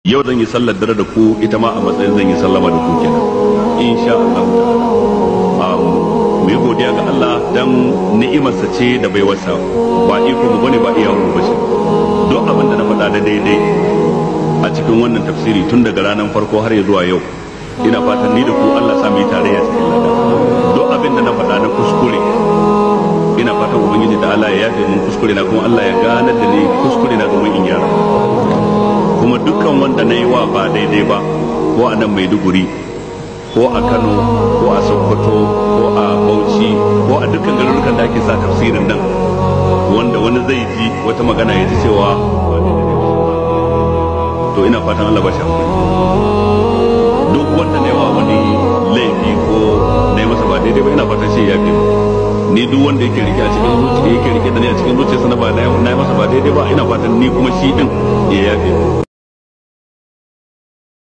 yau zan yi sallar dare da ku ita ma a matsayin zan yi sallama da ku kenan insha Allah ta'ala mu yi godiya ga Allah dan ni'imarsa ce da baiwarsa ba iko mu bane ba iyawan mu bace don abin da na faɗa da daidai a cikin wannan tafsiri tun daga ranar farko har ya zuwa yau ina fatan ni da ku Allah sa mu yi tarayya cikin lada don abin da na faɗa na kuskure ina fatan ubangiji da Allah ya yafe mun kuskure na kuma Allah ya ganar da ni kuskure na domin in gyara kuma dukkan wanda na yi wa ba daidai ba ko a nan Maiduguri ko a Kano ko a Sokoto ko a Bauchi ko a dukkan garurukan da ake sa tafsirin nan wanda wani zai ji wata magana ya ji cewa to ina fatan Allah ba shi hakuri duk wanda na yi wa wani laifi ko na yi masa ba daidai ba ina fatan shi ya fi ni duk wanda yake rike a cikin zuciya yake rike da ni a cikin zuciyarsa na ba na yi masa ba daidai ba ina fatan ni kuma shi din ya yafe